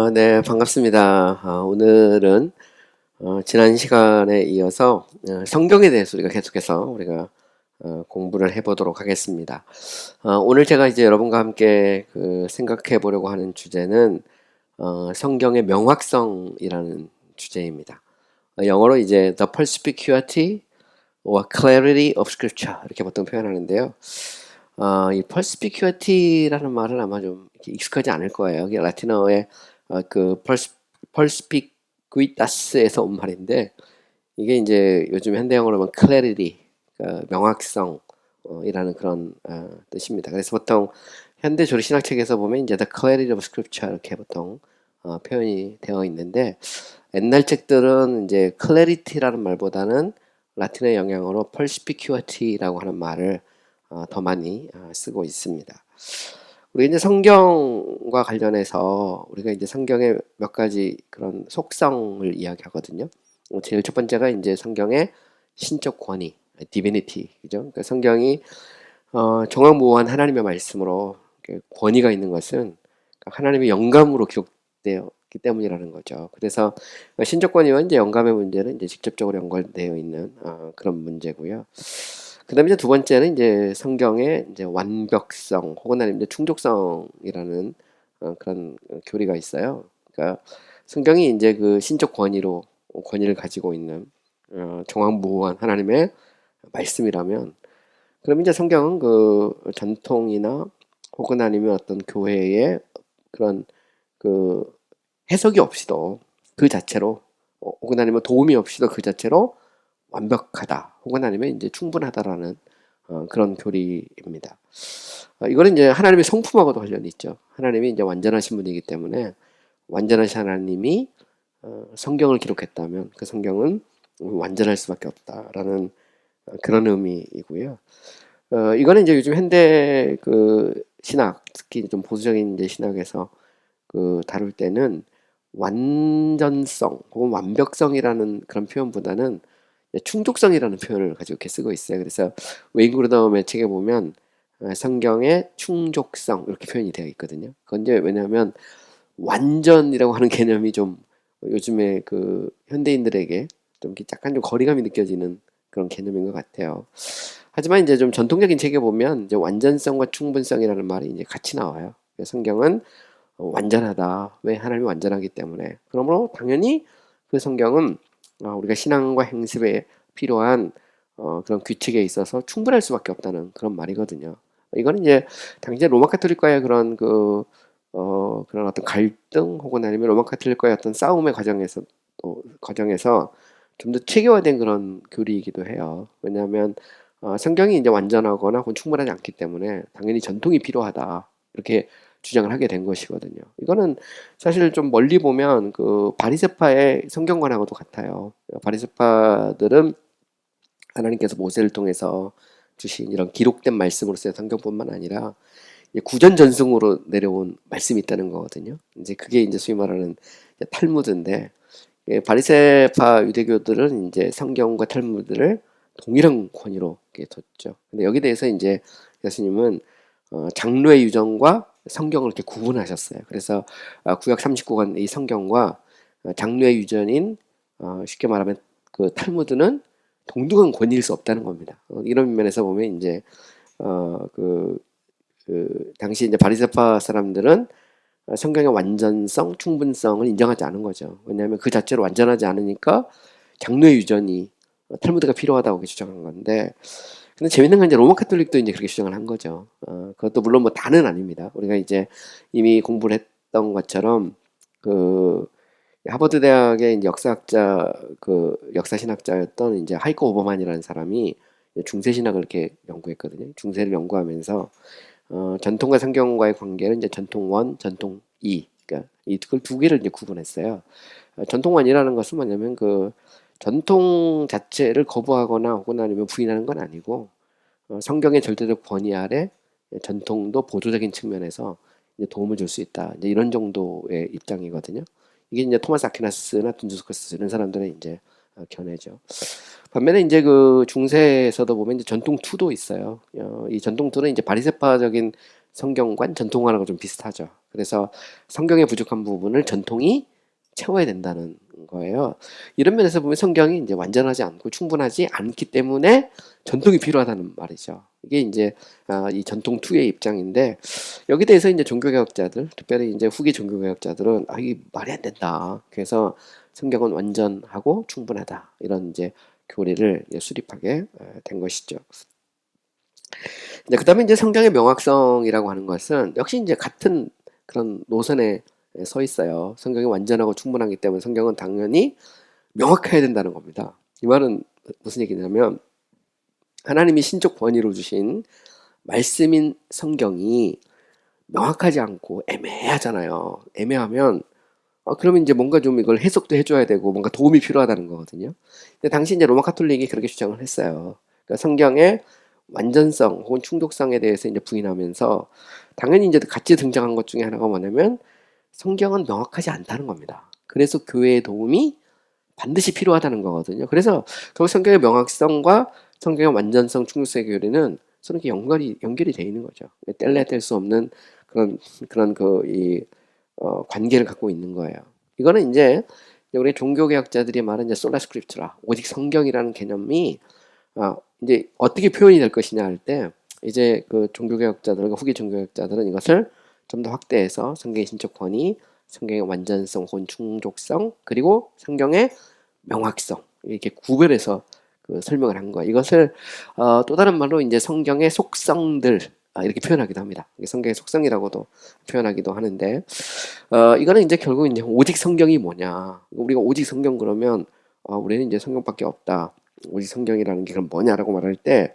네, 반갑습니다. 오늘은 지난 시간에 이어서 성경에 대해서 우리가 계속해서 우리가 공부를 해보도록 하겠습니다. 오늘 제가 이제 여러분과 함께 생각해 보려고 하는 주제는 성경의 명확성이라는 주제입니다. 영어로 이제 the perspicuity or clarity of scripture 이렇게 보통 표현하는데요. 이 perspicuity라는 말은 아마 좀 이렇게 익숙하지 않을 거예요. 이게 라틴어의 perspicuitas에서 온 말인데, 이게 이제 요즘 현대영어로 하면 clarity, 그러니까 명확성 이라는 그런 뜻입니다. 그래서 보통 현대 조리 신학책에서 보면 이제 the clarity of scripture 이렇게 보통 표현이 되어 있는데, 옛날 책들은 이제 clarity라는 말보다는 라틴의 영향으로 perspicuity라고 하는 말을 더 많이 쓰고 있습니다. 우리 이제 성경과 관련해서 우리가 이제 성경의 몇 가지 그런 속성을 이야기하거든요. 제일 첫 번째가 이제 성경의 신적 권위, divinity, 그죠? 그러니까 성경이 정확무오한 하나님의 말씀으로 권위가 있는 것은 하나님의 영감으로 기록되었기 때문이라는 거죠. 그래서 신적 권위와 이제 영감의 문제는 이제 직접적으로 연관되어 있는 그런 문제고요. 그다음에 이제 두 번째는 이제 성경의 이제 완벽성 혹은 아니면 이제 충족성이라는 그런 교리가 있어요. 그러니까 성경이 이제 그 신적 권위를 가지고 있는 정확무오한 하나님의 말씀이라면, 그럼 이제 성경은 그 전통이나 혹은 아니면 어떤 교회의 그런 그 해석이 없이도 그 자체로 혹은 아니면 도움이 없이도 그 자체로 완벽하다 혹은 아니면 이제 충분하다라는 그런 교리입니다. 이거는 이제 하나님의 성품하고도 관련이 있죠. 하나님이 이제 완전하신 분이기 때문에 완전하신 하나님이 성경을 기록했다면 그 성경은 완전할 수밖에 없다라는 그런 의미이고요. 이거는 이제 요즘 현대 신학, 특히 좀 보수적인 이제 신학에서 다룰 때는 완전성 혹은 완벽성이라는 그런 표현보다는 충족성이라는 표현을 가지고 이렇게 쓰고 있어요. 그래서 웨인 그루덤의 책에 보면 성경의 충족성 이렇게 표현이 되어 있거든요. 그건 이제 왜냐하면 완전이라고 하는 개념이 좀 요즘에 현대인들에게 좀 약간 좀 거리감이 느껴지는 그런 개념인 것 같아요. 하지만 이제 좀 전통적인 책에 보면 이제 완전성과 충분성이라는 말이 이제 같이 나와요. 성경은 완전하다. 왜? 하나님이 완전하기 때문에. 그러므로 당연히 그 성경은 우리가 신앙과 행습에 필요한 그런 규칙에 있어서 충분할 수밖에 없다는 그런 말이거든요. 이거는 이제 당시 로마 카톨릭과의 그런 어떤 갈등 혹은 아니면 로마 카톨릭과의 어떤 싸움의 과정에서 좀 더 체계화된 그런 교리이기도 해요. 왜냐하면 성경이 이제 완전하거나 혹은 충분하지 않기 때문에 당연히 전통이 필요하다 이렇게 주장을 하게 된 것이거든요. 이거는 사실 좀 멀리 보면 바리새파의 성경관하고도 같아요. 바리새파들은 하나님께서 모세를 통해서 주신 이런 기록된 말씀으로서의 성경뿐만 아니라 구전 전승으로 내려온 말씀이 있다는 거거든요. 이제 그게 이제 소위 말하는 탈무드인데, 바리새파 유대교들은 이제 성경과 탈무드를 동일한 권위로 뒀죠. 근데 여기 대해서 이제 예수님은 장로의 유전과 성경을 이렇게 구분하셨어요. 그래서 구약 39권 이 성경과 장로의 유전인 쉽게 말하면 탈무드는 동등한 권위일 수 없다는 겁니다. 이런 면에서 보면 이제 당시 이제 바리새파 사람들은 성경의 완전성, 충분성을 인정하지 않은 거죠. 왜냐하면 그 자체로 완전하지 않으니까 장로의 유전이 탈무드가 필요하다고 주장한 건데, 근데 재밌는 건 이제 로마 카톨릭도 이제 그렇게 주장을 한 거죠. 그것도 물론 뭐 다는 아닙니다. 우리가 이제 이미 공부를 했던 것처럼 하버드 대학의 이제 역사신학자였던 이제 하이커 오버만이라는 사람이 중세 신학을 이렇게 연구했거든요. 중세를 연구하면서 전통과 성경과의 관계는 이제 전통 1, 전통 2, 그러니까 이걸 두 개를 이제 구분했어요. 전통 1이라는 것은 뭐냐면 전통 자체를 거부하거나 혹은 아니면 부인하는 건 아니고 성경의 절대적 권위 아래 전통도 보조적인 측면에서 이제 도움을 줄 수 있다. 이제 이런 정도의 입장이거든요. 이게 이제 토마스 아퀴나스나 둔두스커스 이런 사람들의 이제 견해죠. 반면에 이제 중세에서도 보면 이제 전통 2도 있어요. 이 전통 2는 이제 바리새파적인 성경관 전통하고 좀 비슷하죠. 그래서 성경의 부족한 부분을 전통이 채워야 된다는 거예요. 이런 면에서 보면 성경이 이제 완전하지 않고 충분하지 않기 때문에 전통이 필요하다는 말이죠. 이게 이제 이 전통 2의 입장인데, 여기 대해서 이제 종교개혁자들, 특별히 이제 후기 종교개혁자들은 이게 말이 안 된다. 그래서 성경은 완전하고 충분하다. 이런 이제 교리를 수립하게 된 것이죠. 그다음에 이제 성경의 명확성이라고 하는 것은 역시 이제 같은 그런 노선에 서 있어요. 성경이 완전하고 충분하기 때문에 성경은 당연히 명확해야 된다는 겁니다. 이 말은 무슨 얘기냐면, 하나님이 신적 권위로 주신 말씀인 성경이 명확하지 않고 애매하잖아요. 애매하면 그러면 이제 뭔가 좀 이걸 해석도 해줘야 되고 뭔가 도움이 필요하다는 거거든요. 근데 당시 이제 로마 카톨릭이 그렇게 주장을 했어요. 그러니까 성경의 완전성 혹은 충족성에 대해서 이제 부인하면서, 당연히 이제 같이 등장한 것 중에 하나가 뭐냐면 성경은 명확하지 않다는 겁니다. 그래서 교회의 도움이 반드시 필요하다는 거거든요. 그래서 결국 성경의 명확성과 성경의 완전성, 충족성의 교리는 서로 이렇게 연결이 돼 있는 거죠. 뗄래야 뗄 수 없는 그런 관계를 갖고 있는 거예요. 이거는 이제 우리 종교개혁자들이 말하는 이제 솔라 스크립트라, 오직 성경이라는 개념이 이제 어떻게 표현이 될 것이냐 할 때, 이제 그 종교개혁자들과 후기 종교개혁자들은 이것을 좀 더 확대해서 성경의 신적 권위, 성경의 완전성 혹은 충족성, 그리고 성경의 명확성, 이렇게 구별해서 설명을 한 거예요. 이것을 또 다른 말로 이제 성경의 속성들, 이렇게 표현하기도 합니다. 성경의 속성이라고도 표현하기도 하는데, 이거는 이제 결국 이제 오직 성경이 뭐냐, 우리가 오직 성경 그러면 우리는 이제 성경밖에 없다, 오직 성경이라는 게 그럼 뭐냐라고 말할 때,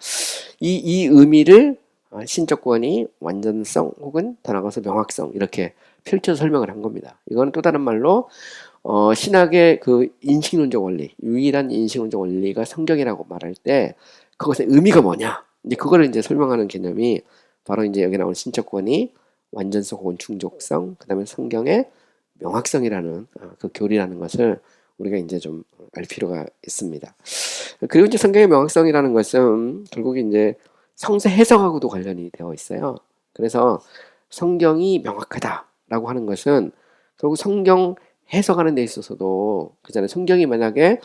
이 의미를 신적 권위, 완전성 혹은 더 나아가서 명확성, 이렇게 펼쳐 설명을 한 겁니다. 이거는 또 다른 말로 신학의 그 인식론적 원리, 유일한 인식론적 원리가 성경이라고 말할 때 그것의 의미가 뭐냐, 이제 그거를 이제 설명하는 개념이 바로 이제 여기 나오는 신적 권위, 완전성 혹은 충족성, 그다음에 성경의 명확성이라는 그 교리라는 것을 우리가 이제 좀 알 필요가 있습니다. 그리고 이제 성경의 명확성이라는 것은 결국 이제 성서 해석하고도 관련이 되어 있어요. 그래서 성경이 명확하다라고 하는 것은 결국 성경 해석하는 데 있어서도, 그잖아요. 성경이 만약에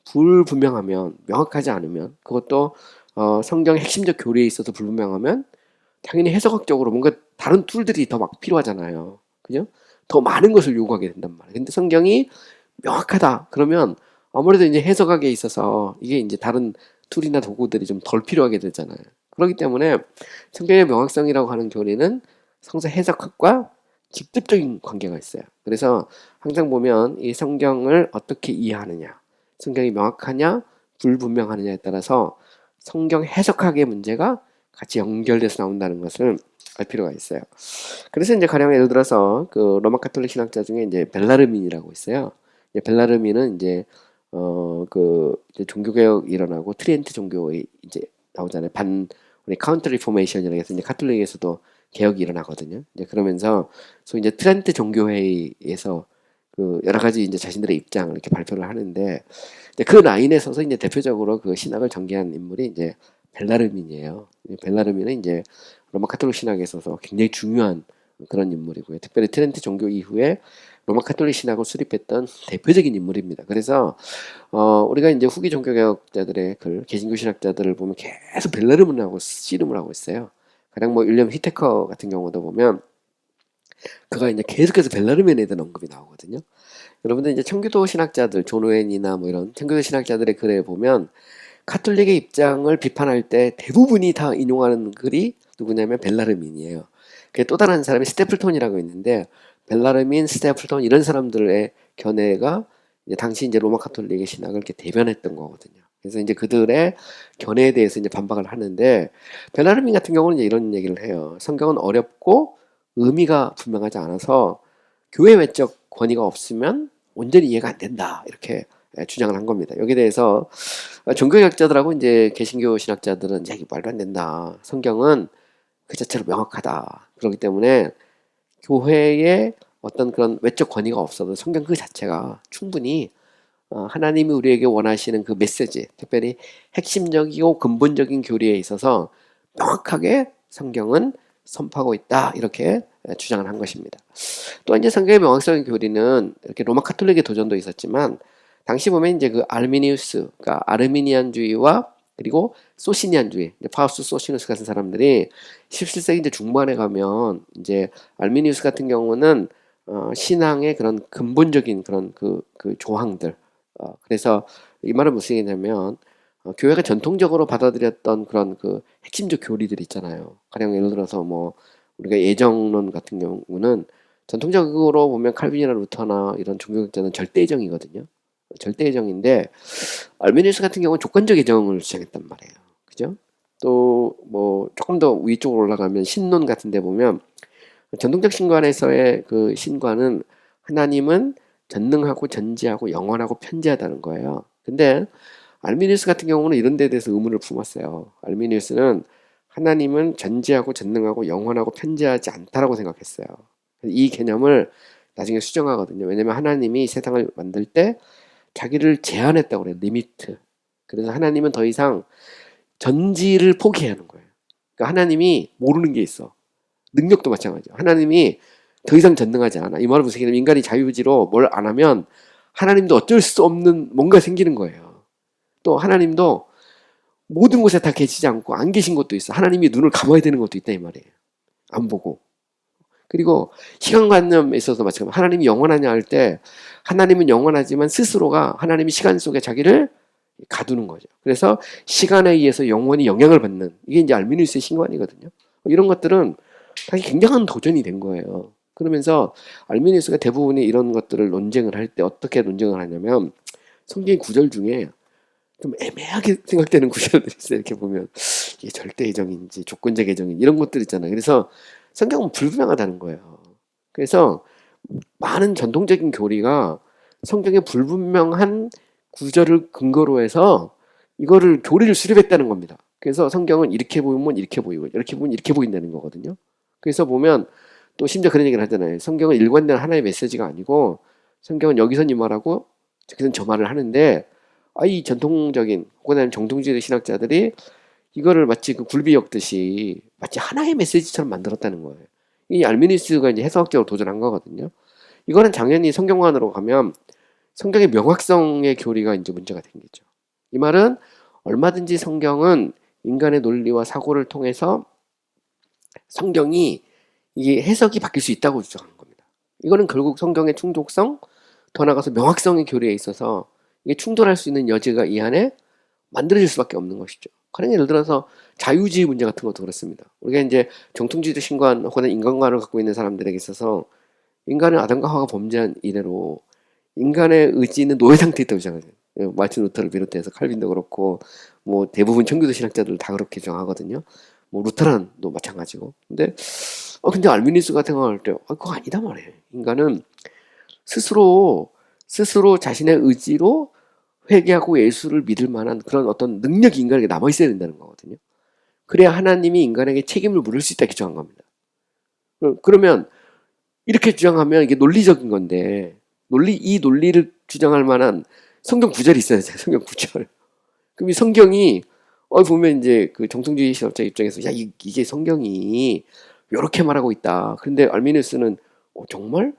불분명하면, 명확하지 않으면, 그것도 성경의 핵심적 교리에 있어서 불분명하면 당연히 해석학적으로 뭔가 다른 툴들이 더 막 필요하잖아요. 그죠? 더 많은 것을 요구하게 된단 말이에요. 근데 성경이 명확하다 그러면 아무래도 이제 해석하기에 있어서 이게 이제 다른 툴이나 도구들이 좀 덜 필요하게 되잖아요. 그렇기 때문에 성경의 명확성이라고 하는 교리는 성서 해석학과 직접적인 관계가 있어요. 그래서 항상 보면 이 성경을 어떻게 이해하느냐, 성경이 명확하냐 불분명하느냐에 따라서 성경 해석학의 문제가 같이 연결돼서 나온다는 것을 알 필요가 있어요. 그래서 이제 가령 예를 들어서 그 로마 카톨릭 신학자 중에 이제 벨라르민이라고 있어요. 벨라르민은 이제 이제 종교개혁 일어나고 트리엔트 종교에 이제 나오잖아요. 우리 카운터 리포메이션이라고 해서 이제 카톨릭에서도 개혁이 일어나거든요. 이제 그러면서 소위 이제 트렌트 종교회의에서 그 여러 가지 이제 자신들의 입장을 이렇게 발표를 하는데, 이제 그 라인에 서서 이제 대표적으로 그 신학을 전개한 인물이 이제 벨라르민이에요. 벨라르민은 이제 로마 카톨릭 신학에 있어서 굉장히 중요한 그런 인물이고요. 특별히 트렌트 종교 이후에 로마 카톨릭 신학을 수립했던 대표적인 인물입니다. 그래서 우리가 이제 후기 종교개혁자들의 글, 개신교 신학자들을 보면 계속 벨라르민하고 씨름을 하고 있어요. 가령 뭐 윌리엄 히테커 같은 경우도 보면 그가 이제 계속해서 벨라르민에 대한 언급이 나오거든요. 여러분들 이제 청교도 신학자들, 존 오웬이나 뭐 이런 청교도 신학자들의 글에 보면 카톨릭의 입장을 비판할 때 대부분이 다 인용하는 글이 누구냐면 벨라르민이에요. 그 또 다른 사람이 스테플톤이라고 있는데, 벨라르민, 스테플톤 이런 사람들의 견해가 이제 당시 이제 로마 카톨릭의 신학을 이렇게 대변했던 거거든요. 그래서 이제 그들의 견해에 대해서 이제 반박을 하는데, 벨라르민 같은 경우는 이제 이런 얘기를 해요. 성경은 어렵고 의미가 분명하지 않아서 교회 외적 권위가 없으면 온전히 이해가 안 된다, 이렇게 주장을 한 겁니다. 여기에 대해서 종교개혁자들하고 이제 개신교 신학자들은 이제 말도 안 된다, 성경은 그 자체로 명확하다, 그렇기 때문에 교회에 어떤 그런 외적 권위가 없어도 성경 그 자체가 충분히 하나님이 우리에게 원하시는 그 메시지, 특별히 핵심적이고 근본적인 교리에 있어서 명확하게 성경은 선포하고 있다 이렇게 주장을 한 것입니다. 또 이제 성경의 명확성의 교리는 이렇게 로마 카톨릭의 도전도 있었지만 당시 보면 이제 그 아르미니우스, 그러니까 아르미니안주의와 그리고 소시니안주의, 파우스트 소시누스 같은 사람들이 17세기 이제 중반에 가면 이제 알미니우스 같은 경우는 신앙의 그런 근본적인 그런 그 조항들, 그래서 이 말은 무슨 얘기냐면 교회가 전통적으로 받아들였던 그런 그 핵심적 교리들 있잖아요. 가령 예를 들어서 뭐 우리가 예정론 같은 경우는 전통적으로 보면 칼빈이나 루터나 이런 종교학자는 절대예정이거든요. 절대예정인데 알메니우스 같은 경우는 조건적 예정을 주장했단 말이에요. 그죠? 또 뭐 조금 더 위쪽으로 올라가면 신론 같은 데 보면 전통적 신관에서의 그 신관은 하나님은 전능하고 전지하고 영원하고 편지하다는 거예요. 근데 알미니우스 같은 경우는 이런 데에 대해서 의문을 품었어요. 알미니우스는 하나님은 전지하고 전능하고 영원하고 편지하지 않다라고 생각했어요. 이 개념을 나중에 수정하거든요. 왜냐면 하나님이 세상을 만들 때 자기를 제한했다고 그래요. 리미트. 그래서 하나님은 더 이상 전지를 포기하는 거예요. 그러니까 하나님이 모르는 게 있어. 능력도 마찬가지죠. 하나님이 더 이상 전능하지 않아. 이 말은 무슨 얘기냐면 인간이 자유의지로 뭘 안 하면 하나님도 어쩔 수 없는 뭔가 생기는 거예요. 또 하나님도 모든 곳에 다 계시지 않고 안 계신 것도 있어. 하나님이 눈을 감아야 되는 것도 있다 이 말이에요. 안 보고. 그리고 시간관념에 있어서 마찬가지로 하나님이 영원하냐 할 때 하나님은 영원하지만 스스로가 하나님이 시간 속에 자기를 가두는 거죠. 그래서 시간에 의해서 영원히 영향을 받는 이게 이제 알미누스의 신관이거든요. 이런 것들은 사실 굉장한 도전이 된 거예요. 그러면서 알미누스가 대부분이 이런 것들을 논쟁을 할 때 어떻게 논쟁을 하냐면 성경 구절 중에 좀 애매하게 생각되는 구절들이 있어요. 이렇게 보면 이게 절대 예정인지 조건적 예정인지 이런 것들 있잖아요. 그래서 성경은 불분명하다는 거예요. 그래서 많은 전통적인 교리가 성경의 불분명한 구절을 근거로 해서 이거를 교리를 수립했다는 겁니다. 그래서 성경은 이렇게 보면 이렇게 보이고 이렇게 보면 이렇게 보인다는 거거든요. 그래서 보면 또 심지어 그런 얘기를 하잖아요. 성경은 일관된 하나의 메시지가 아니고 성경은 여기선 이 말하고 저기선 저 말을 하는데 이 전통적인 혹은 정통주의 신학자들이 이거를 마치 그 굴비 엮듯이 마치 하나의 메시지처럼 만들었다는 거예요. 이 알미니스가 이제 해석학적으로 도전한 거거든요. 이거는 당연히 성경관으로 가면 성경의 명확성의 교리가 이제 문제가 생기죠. 이 말은 얼마든지 성경은 인간의 논리와 사고를 통해서 성경이 이게 해석이 바뀔 수 있다고 주장하는 겁니다. 이거는 결국 성경의 충족성, 더 나아가서 명확성의 교리에 있어서 이게 충돌할 수 있는 여지가 이 안에 만들어질 수밖에 없는 것이죠. 가령 예를 들어서 자유주의 문제 같은 것도 그렇습니다. 우리가 이제 정통주의 신관 혹은 인간관을 갖고 있는 사람들에게 있어서 인간은 아담과 하와가 범죄한 이래로 인간의 의지는 노예 상태에 있다고 주장하죠. 마틴 루터를 비롯해서 칼빈도 그렇고 뭐 대부분 청교도 신학자들 다 그렇게 주장하거든요. 뭐 루터란도 마찬가지고. 근데 알미니스가 생각할 때 그거 아니다 말이에요. 인간은 스스로 자신의 의지로 회개하고 예수를 믿을 만한 그런 어떤 능력이 인간에게 남아 있어야 된다는 거거든요. 그래야 하나님이 인간에게 책임을 물을 수 있다 이렇게 주장한 겁니다. 그러면 이렇게 주장하면 이게 논리적인 건데 이 논리를 주장할 만한 성경 구절이 있어야 돼요. 성경 구절. 그럼 이 성경이 보면 이제 그 정통주의 신학자 입장에서 이게 성경이 이렇게 말하고 있다. 그런데 알미누스는 정말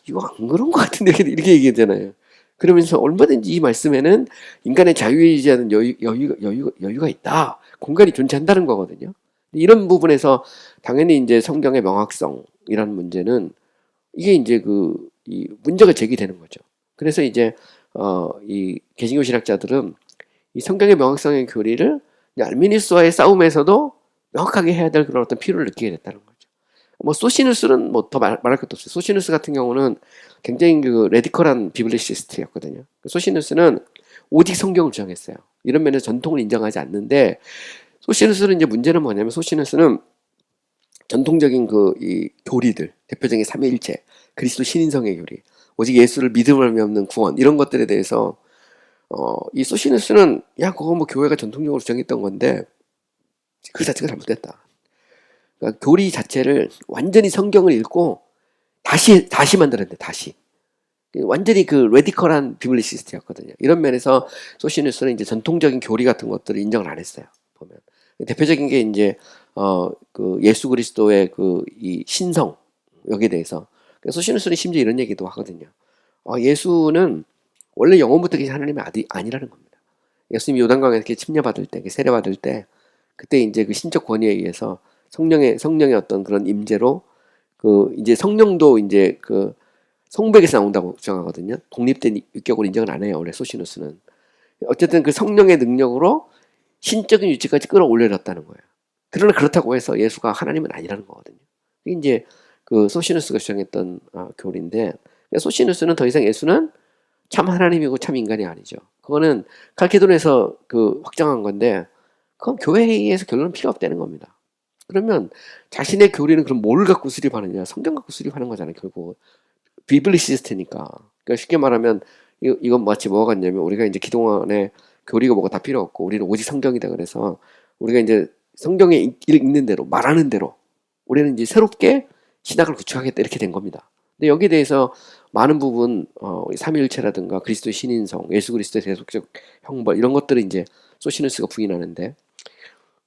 이거 안 그런 것 같은데 이렇게 얘기하잖아요. 그러면서 얼마든지 이 말씀에는 인간의 자유의지하는 여유가 있다. 공간이 존재한다는 거거든요. 이런 부분에서 당연히 이제 성경의 명확성이라는 문제는 이게 이제 이 문제가 제기되는 거죠. 그래서 이제 이 개신교 신학자들은 이 성경의 명확성의 교리를 알미니스와의 싸움에서도 명확하게 해야 될 그런 어떤 필요를 느끼게 됐다는 거죠. 뭐 소시누스는 뭐 더 말할 것도 없어요. 소시누스 같은 경우는 굉장히 그 레디컬한 비블리시스트였거든요. 소시누스는 오직 성경을 주장했어요. 이런 면에서 전통을 인정하지 않는데 소시누스는 이제 문제는 뭐냐면 소시누스는 전통적인 이 교리들, 대표적인 삼위일체, 그리스도 신인성의 교리, 오직 예수를 믿음을 없는 구원 이런 것들에 대해서 이 소시누스는 그거 뭐 교회가 전통적으로 주장했던 건데 그 자체가 잘못됐다. 그러니까 교리 자체를 완전히 성경을 읽고 다시 만들었는데 다시 완전히 그 레디컬한 비블리시스트였거든요. 이런 면에서 소시누스는 이제 전통적인 교리 같은 것들을 인정을 안 했어요. 보면 대표적인 게 이제 그 예수 그리스도의 그 이 신성 여기에 대해서 그래서 소시누스는 심지어 이런 얘기도 하거든요. 예수는 원래 영원부터 계신 하나님의 아들이 아니라는 겁니다. 예수님이 요단강에 이렇게 침례받을 때, 세례받을 때, 그때 이제 그 신적 권위에 의해서 성령의 어떤 그런 임재로 그 이제 성령도 이제 그 성백에서 나온다고 주장하거든요. 독립된 유격으로 인정을 안 해요. 원래 소시누스는. 어쨌든 그 성령의 능력으로 신적인 위치까지 끌어올려졌다는 거예요. 그러나 그렇다고 해서 예수가 하나님은 아니라는 거거든요. 이게 이제 그 소시누스가 주장했던 교리인데 소시누스는 더 이상 예수는 참 하나님이고 참 인간이 아니죠. 그거는 칼케돈에서 그 확정한 건데 그건 교회에서 결론은 필요 없다는 겁니다. 그러면 자신의 교리는 그럼 뭘 갖고 수립하느냐? 성경 갖고 수립하는 거잖아요. 결국 비블리시스트니까. 그러니까 쉽게 말하면 이건 마치 뭐가 같냐면 우리가 이제 기도원에 교리가 뭐가 다 필요 없고 우리는 오직 성경이다 그래서 우리가 이제 성경에 읽는 대로 말하는 대로 우리는 이제 새롭게 신학을 구축하겠다 이렇게 된 겁니다. 근데 여기에 대해서 많은 부분 삼위일체라든가 그리스도의 신인성, 예수 그리스도의 대속적 형벌 이런 것들을 이제 소시누스가 부인하는데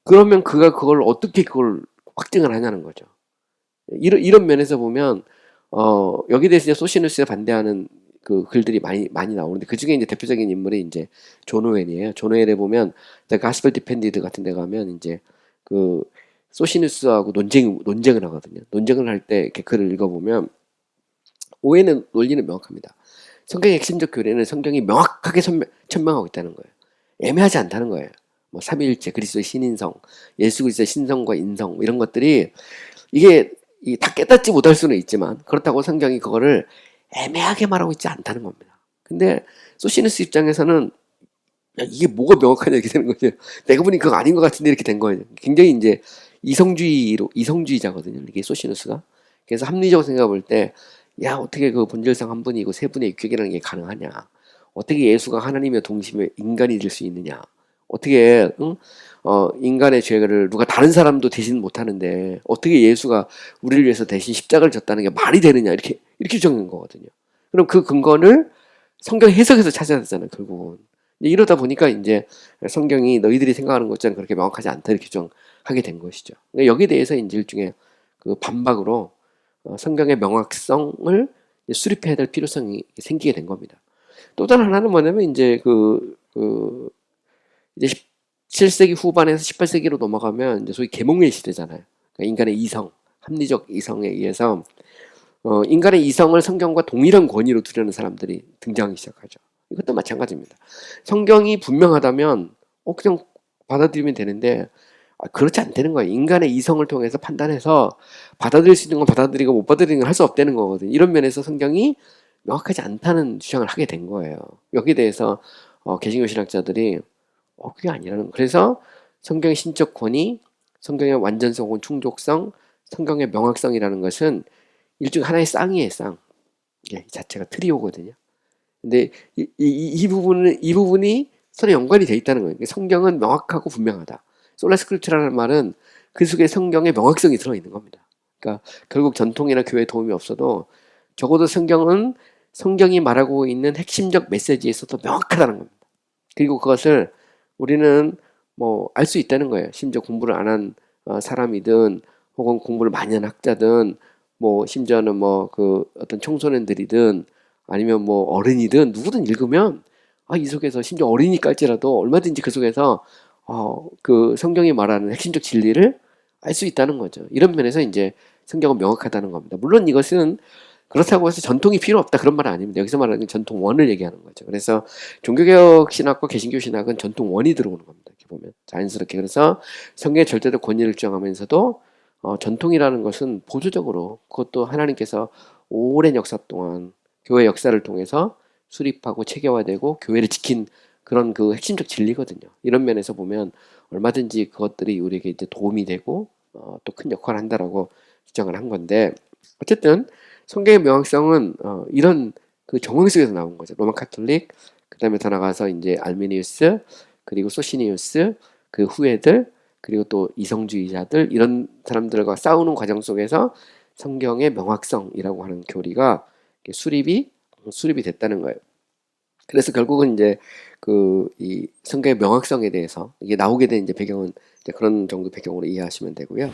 그러면 그가 그걸 어떻게 그걸 확증을 하냐는 거죠. 이런 면에서 보면 여기에 대해서 이제 소시누스에 반대하는 그 글들이 많이 나오는데 그 중에 이제 대표적인 인물이 이제 존 오웬이에요. 존 오웬에 보면 The Gospel Defended 같은 데 가면 이제 그 소시누스하고 논쟁을 하거든요. 논쟁을 할 때 이렇게 글을 읽어보면 오웬의 논리는 명확합니다. 성경의 핵심적 교리는 성경이 명확하게 천명하고 있다는 거예요. 애매하지 않다는 거예요. 뭐 삼위일체, 그리스도의 신인성, 예수 그리스도의 신성과 인성 뭐 이런 것들이 이게 다 깨닫지 못할 수는 있지만 그렇다고 성경이 그거를 애매하게 말하고 있지 않다는 겁니다. 근데 소시누스 입장에서는 야, 이게 뭐가 명확하냐 이렇게 되는 거죠. 내가 보니 그거 아닌 것 같은데 이렇게 된 거예요. 굉장히 이제 이성주의자거든요. 이게 소시누스가. 그래서 합리적으로 생각해 볼 때, 야 어떻게 그 본질상 한 분이고 세 분의 육격이라는 게 가능하냐? 어떻게 예수가 하나님의 동심에 인간이 될 수 있느냐? 어떻게 응? 인간의 죄를 누가 다른 사람도 대신 못하는데 어떻게 예수가 우리를 위해서 대신 십자가를 졌다는 게 말이 되느냐 이렇게 정한 거거든요. 그럼 그 근거를 성경 해석에서 찾아야 되잖아요. 결국은. 이러다 보니까 이제 성경이 너희들이 생각하는 것처럼 그렇게 명확하지 않다 이렇게 정하게 된 것이죠. 그러니까 여기에 대해서 이제 일종의 그 반박으로 성경의 명확성을 수립해야 될 필요성이 생기게 된 겁니다. 또 다른 하나는 뭐냐면 이제 이제 17세기 후반에서 18세기로 넘어가면 이제 소위 계몽의 시대잖아요. 그러니까 인간의 이성, 합리적 이성에 의해서 인간의 이성을 성경과 동일한 권위로 두려는 사람들이 등장하기 시작하죠. 이것도 마찬가지입니다. 성경이 분명하다면 그냥 받아들이면 되는데 그렇지 않다는 거예요. 인간의 이성을 통해서 판단해서 받아들일 수 있는 건 받아들이고 못 받아들이는 건 할 수 없다는 거거든요. 이런 면에서 성경이 명확하지 않다는 주장을 하게 된 거예요. 여기에 대해서 개신교 신학자들이 그게 아니라는 거예요. 그래서 성경의 신적 권위, 성경의 완전성 혹은 충족성, 성경의 명확성이라는 것은 일종의 하나의 쌍이에요, 쌍. 이 자체가 트리오거든요. 근데 이 부분이 서로 연관이 돼 있다는 거예요. 성경은 명확하고 분명하다. 솔라스크립트라는 말은 그 속에 성경의 명확성이 들어있는 겁니다. 그러니까 결국 전통이나 교회에 도움이 없어도 적어도 성경은 성경이 말하고 있는 핵심적 메시지에 있어서 명확하다는 겁니다. 그리고 그것을 우리는 뭐 알 수 있다는 거예요. 심지어 공부를 안 한 사람이든 혹은 공부를 많이 한 학자든 뭐 심지어는 뭐 그 어떤 청소년들이든 아니면 뭐 어른이든 누구든 읽으면 이 속에서 심지어 어린이까지라도 얼마든지 그 속에서 그 성경이 말하는 핵심적 진리를 알 수 있다는 거죠. 이런 면에서 이제 성경은 명확하다는 겁니다. 물론 이것은 그렇다고 해서 전통이 필요 없다 그런 말은 아닙니다. 여기서 말하는 전통원을 얘기하는 거죠. 그래서 종교개혁 신학과 개신교 신학은 전통원이 들어오는 겁니다. 이렇게 보면 자연스럽게. 그래서 성경의 절대적 권위를 주장하면서도 전통이라는 것은 보조적으로 그것도 하나님께서 오랜 역사 동안 교회 역사를 통해서 수립하고 체계화되고 교회를 지킨 그런 그 핵심적 진리거든요. 이런 면에서 보면 얼마든지 그것들이 우리에게 이제 도움이 되고 또 큰 역할을 한다라고 주장을 한 건데 어쨌든 성경의 명확성은 이런 그 정황 속에서 나온 거죠. 로마 카톨릭, 그 다음에 더 나가서 이제 알미니우스, 그리고 소시니우스, 그 후예들, 그리고 또 이성주의자들 이런 사람들과 싸우는 과정 속에서 성경의 명확성이라고 하는 교리가 수립이 됐다는 거예요. 그래서 결국은 이제 그 이 성경의 명확성에 대해서 이게 나오게 된 이제 배경은 이제 그런 정도 배경으로 이해하시면 되고요.